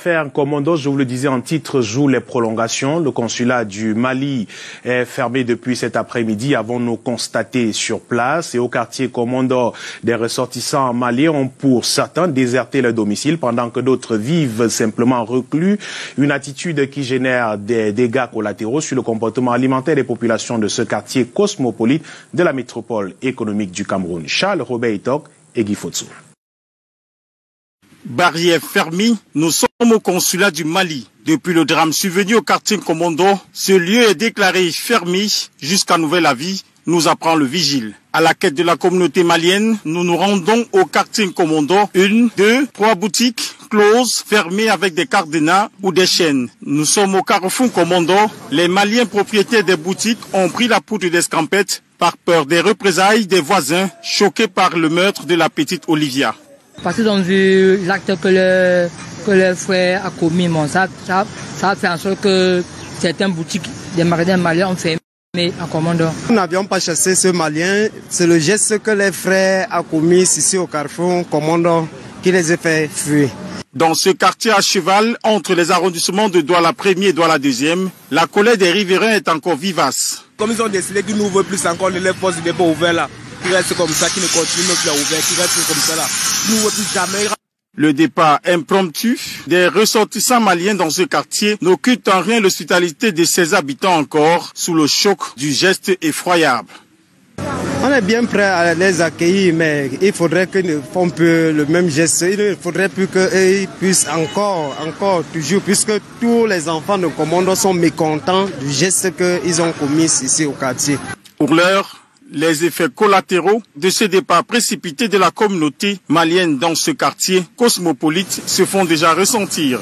L'affaire Commando, je vous le disais en titre, joue les prolongations. Le consulat du Mali est fermé depuis cet après-midi, avons-nous constaté sur place. Et au quartier Commando, des ressortissants maliens ont pour certains déserté leur domicile pendant que d'autres vivent simplement reclus. Une attitude qui génère des dégâts collatéraux sur le comportement alimentaire des populations de ce quartier cosmopolite de la métropole économique du Cameroun. Charles Robert Itok et Guy Fotsou. Barrière fermée, nous sommes au consulat du Mali. Depuis le drame survenu au quartier Commando, ce lieu est déclaré fermé jusqu'à nouvel avis, nous apprend le vigile. À la quête de la communauté malienne, nous nous rendons au quartier Commando. 1, 2, 3 boutiques closes, fermées avec des cadenas ou des chaînes. Nous sommes au carrefour Commando. Les Maliens propriétaires des boutiques ont pris la poudre d'escampette par peur des représailles des voisins choqués par le meurtre de la petite Olivia. Parce qu'ils ont vu l'acte que le frère a commis, ça a fait en sorte que certaines boutiques des magasins maliens ont fermé à Commando. Nous n'avions pas chassé ce Malien, c'est le geste que les frères ont commis ici au carrefour Commando qui les a fait fuir. Dans ce quartier à cheval, entre les arrondissements de Douala 1er et Douala 2e, la colère des riverains est encore vivace. Comme ils ont décidé qu'ils n'ouvrent plus encore les postes de dépôt ouverts là, qui restent comme ça, qui ne continuent pas à ouvrir, qui restent comme ça là, ils n'ouvrent plus jamais. Le départ impromptu des ressortissants maliens dans ce quartier n'occulte en rien l'hospitalité de ses habitants encore sous le choc du geste effroyable. On est bien prêt à les accueillir, mais il faudrait qu'ils ne font plus le même geste. Il ne faudrait plus qu'ils puissent encore, toujours, puisque tous les enfants de Commando sont mécontents du geste qu'ils ont commis ici au quartier. Pour l'heure, les effets collatéraux de ce départ précipité de la communauté malienne dans ce quartier cosmopolite se font déjà ressentir.